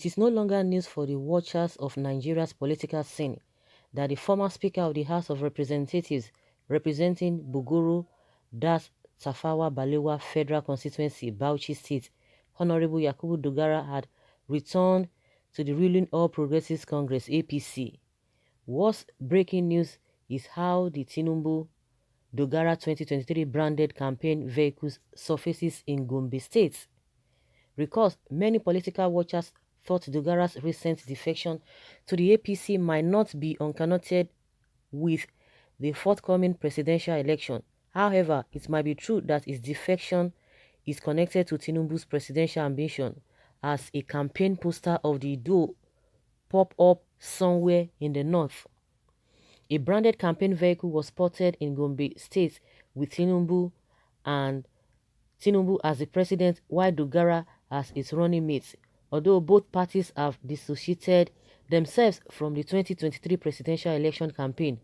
It is no longer news for the watchers of Nigeria's political scene that the former Speaker of the House of Representatives representing Buguru, Das Tafawa Balewa Federal Constituency, Bauchi State, Honorable Yakubu Dogara had returned to the ruling All Progressives Congress APC. What's breaking news is how the Tinubu Dogara 2023 branded campaign vehicles surfaces in Gombe State. Because many political watchers thought Dogara's recent defection to the APC might not be unconnected with the forthcoming presidential election. However, it might be true that his defection is connected to Tinubu's presidential ambition, as a campaign poster of the duo pop up somewhere in the north. A branded campaign vehicle was spotted in Gombe State with and Tinubu as the president, while Dogara as its running mate. Although both parties have dissociated themselves from the 2023 presidential election campaign,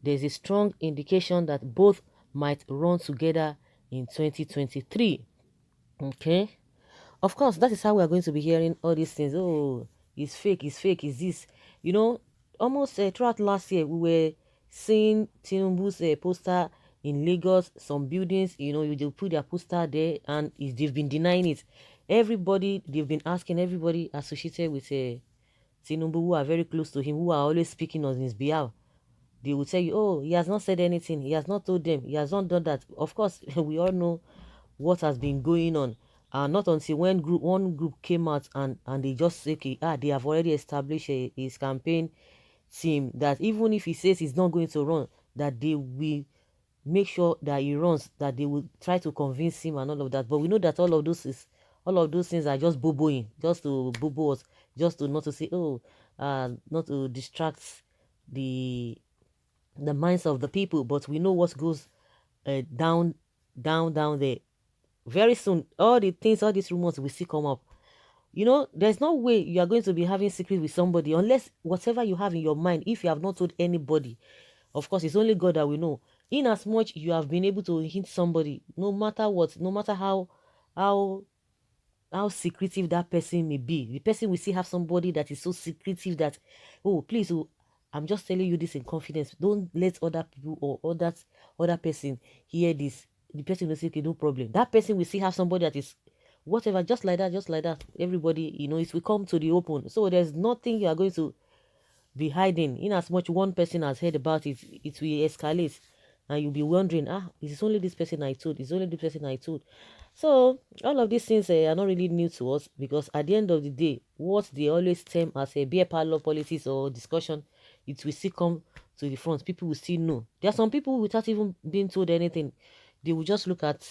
there is a strong indication that both might run together in 2023. Okay? Of course, that is how we are going to be hearing all these things. Oh, it's fake, it's this. You know, almost throughout last year, we were seeing Tinubu's poster in Lagos, some buildings, you know, they'll put their poster there, and they've been denying it. Everybody, they've been asking everybody associated with Tinubu, who are very close to him, who are always speaking on his behalf. They will tell you, oh, he has not said anything, he has not told them, he has not done that. Of course, we all know what has been going on. Not until when one group came out and they just say, okay, they have already established his campaign team, that even if he says he's not going to run, that they will make sure that he runs, that they will try to convince him and all of that. But we know that all of those things are just boboing, just to bobo us, just to not to say, oh, not to distract the minds of the people. But we know what goes down there. Very soon, all these rumors will still come up. You know, there's no way you are going to be having secret with somebody unless whatever you have in your mind, if you have not told anybody, of course, it's only God that will know. In as much you have been able to hint somebody, no matter what, no matter how how secretive that person may be, the person will still have somebody that is so secretive that, oh, please, oh, I'm just telling you this in confidence. Don't let other people or other person hear this. The person will say, okay, no problem. That person will still have somebody that is whatever, just like that, just like that. Everybody, you know, it will come to the open. So there's nothing you are going to be hiding. In as much one person has heard about it, it will escalate. And you'll be wondering, it's only this person I told. It's only this person I told. So all of these things are not really new to us, because at the end of the day, what they always term as a beer parlor politics or discussion, it will still come to the front. People will still know. There are some people without even being told anything, they will just look at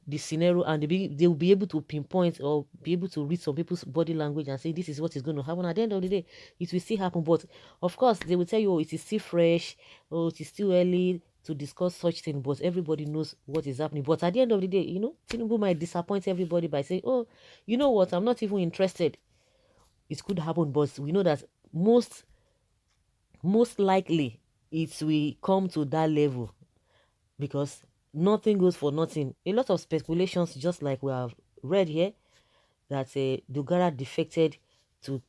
the scenario and they will be able to pinpoint or be able to read some people's body language and say this is what is going to happen. At the end of the day, it will still happen. But of course, they will tell you, oh, it is still fresh, oh, it is still early to discuss such things, but everybody knows what is happening. But at the end of the day, you know, Tinubu might disappoint everybody by saying, oh, you know what, I'm not even interested. It could happen, but we know that most likely it will come to that level, because nothing goes for nothing. A lot of speculations, just like we have read here, that Dogara defected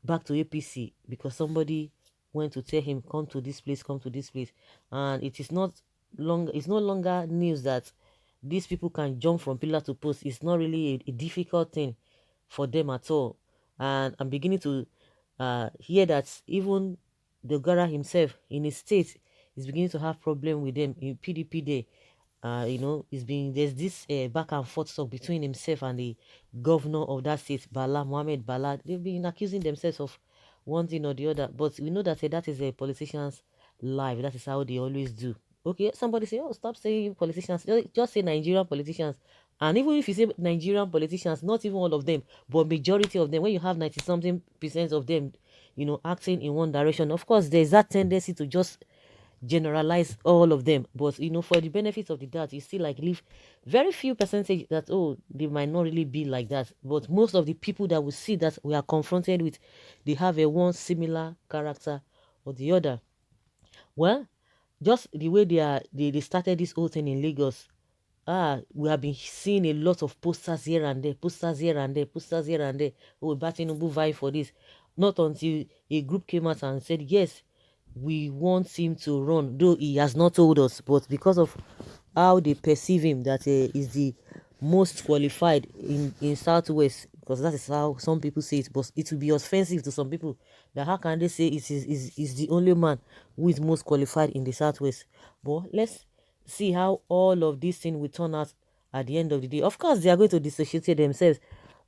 back to APC because somebody went to tell him, come to this place, come to this place. And it's no longer news that these people can jump from pillar to post. It's not really a difficult thing for them at all. And I'm beginning to hear that even Dogara himself in his state is beginning to have problem with them in PDP there. You know, there's this back and forth talk between himself and the governor of that state, Bala Mohammed Bala. They've been accusing themselves of one thing or the other, but we know that that is a politician's life. That is how they always do. Okay, somebody say, oh, stop saying politicians. Just say Nigerian politicians. And even if you say Nigerian politicians, not even all of them, but majority of them, when you have 90-something% of them, you know, acting in one direction, of course, there's that tendency to just generalize all of them. But you know, for the benefit of the doubt, you still like leave very few percentage that, oh, they might not really be like that. But most of the people that we see that we are confronted with, they have a one similar character or the other. Well, just the way they started this whole thing in Lagos, we have been seeing a lot of posters here and there, posters here and there, posters here and there. Oh, Tinubu vying for this. Not until a group came out and said, yes, we want him to run, though he has not told us, but because of how they perceive him, that is the most qualified in Southwest, because that is how some people say it, but it will be offensive to some people that how can they say is the only man who is most qualified in the Southwest. But let's see how all of these things will turn out at the end of the day. Of course, they are going to dissociate themselves.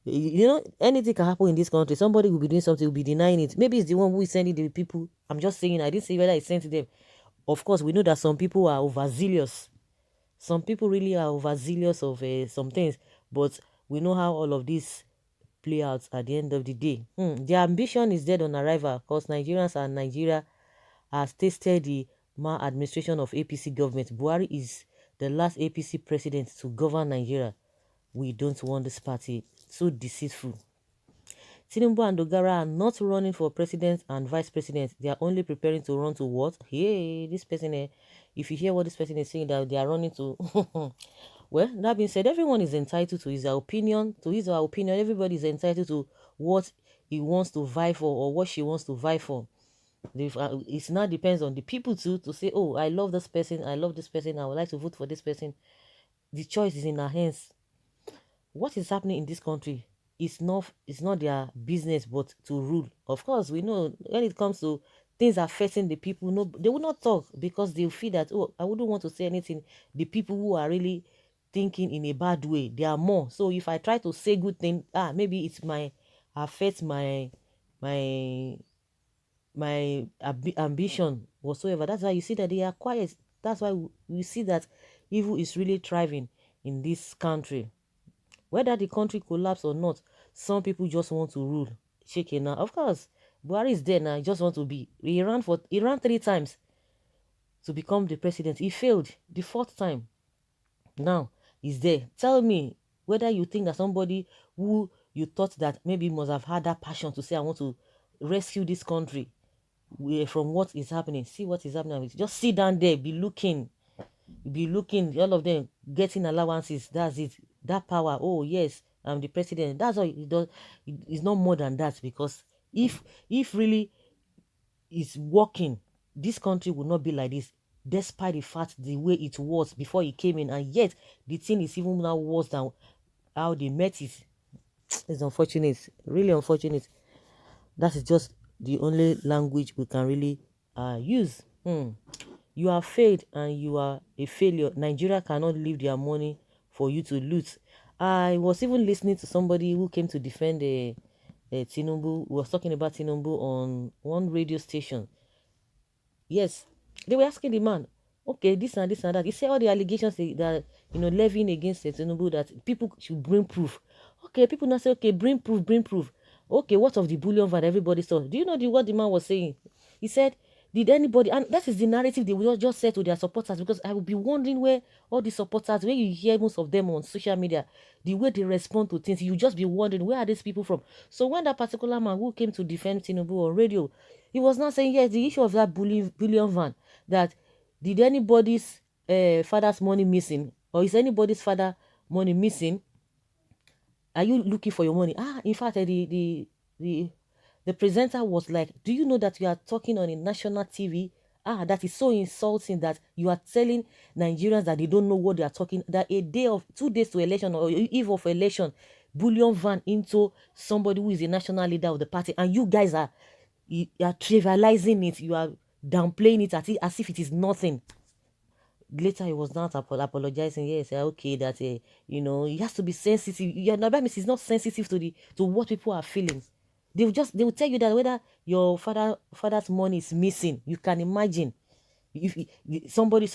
You know, anything can happen in this country. Somebody will be doing something, will be denying it. Maybe it's the one who is sending the people. I'm just saying, I didn't say whether it's sent to them. Of course, we know that some people are overzealous. Some people really are overzealous of some things, but we know how all of this play out at the end of the day. Their ambition is dead on arrival because Nigerians and Nigeria has tasted the maladministration of APC government. Buhari is the last APC president to govern Nigeria. We don't want this party. So deceitful. Tinubu and Dogara are not running for president and vice president. They are only preparing to run to what? Hey, this person, if you hear what this person is saying, that they are running to... Well, that being said, everyone is entitled to his opinion. To his or her opinion, everybody is entitled to what he wants to vie for or what she wants to vie for. It now depends on the people too to say, oh, I love this person, I love this person, I would like to vote for this person. The choice is in our hands. What is happening in this country is not their business but to rule. Of course, we know when it comes to things affecting the people, no, they will not talk because they feel that, oh, I wouldn't want to say anything. The people who are really thinking in a bad way, they are more. So if I try to say good thing, maybe it might affect my ambition whatsoever. That's why you see that they are quiet. That's why we see that evil is really thriving in this country. Whether the country collapse or not, some people just want to rule. Shaking now. Of course, Buhari is there now. He just want to be. He ran 3 times to become the president. He failed the 4th time. Now he's there. Tell me whether you think that somebody who you thought that maybe must have had that passion to say, I want to rescue this country from what is happening. See what is happening. Just sit down there, be looking, all of them getting allowances. That's it. That power. Oh yes, I'm the president. That's all it does. It's not more than that, because if really it's working, this country would not be like this, despite the fact the way it was before he came in, and yet the thing is even now worse than how they met it. It's unfortunate, really unfortunate. That is just the only language we can really use. You have failed and you are a failure. Nigeria cannot leave their money for you to loot. I was even listening to somebody who came to defend Tinubu, who was talking about Tinubu on one radio station. Yes, they were asking the man, okay, this and this and that. He said all the allegations that, levying against Tinubu, that people should bring proof. Okay, people now say, okay, bring proof, bring proof. Okay, what of the bullion that everybody saw? Do you know what the man was saying? He said, did anybody, and that is the narrative they will just say to their supporters, because I will be wondering where all the supporters, when you hear most of them on social media, the way they respond to things, you just be wondering, where are these people from? So when that particular man who came to defend Tinubu on radio, he was not saying, yes, the issue of that billion van, that did anybody's father's money missing, or is anybody's father money missing? Are you looking for your money? In fact, the presenter was like, do you know that you are talking on a national TV? That is so insulting that you are telling Nigerians that they don't know what they are talking, that a day of 2 days to election or eve of election, bullion van into somebody who is a national leader of the party, and you guys are trivializing it, you are downplaying it as if it is nothing. Later he was not apologizing. Yes, okay, that he has to be sensitive. Yeah, no, that means he's not sensitive to what people are feeling. They will tell you that whether your father's money is missing. You can imagine if somebody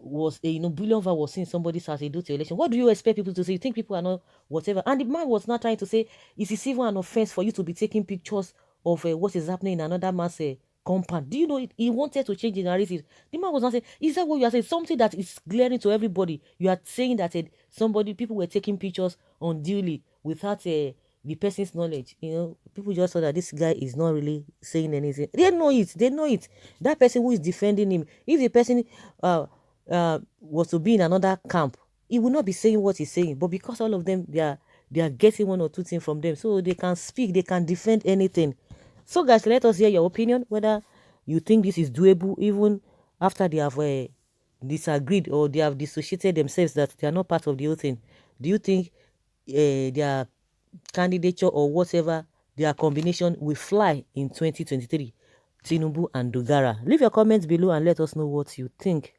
was billion was seeing somebody's house, they do to election. What do you expect people to say? You think people are not whatever? And the man was not trying to say it is even an offense for you to be taking pictures of what is happening in another man's compound. Do you know it? He wanted to change the narrative. The man was not saying, is that what you are saying? Something that is glaring to everybody. You are saying that people were taking pictures unduly without the person's knowledge. People just saw that this guy is not really saying anything. They know it. That person who is defending him, if the person was to be in another camp, he will not be saying what he's saying. But because all of them, they are getting one or two things from them, so they can speak, they can defend anything. So guys, let us hear your opinion, whether you think this is doable even after they have disagreed or they have dissociated themselves that they are not part of the whole thing. Do you think their candidature or whatever their combination will fly in 2023? Tinubu and Dogara. Leave your comments below and let us know what you think.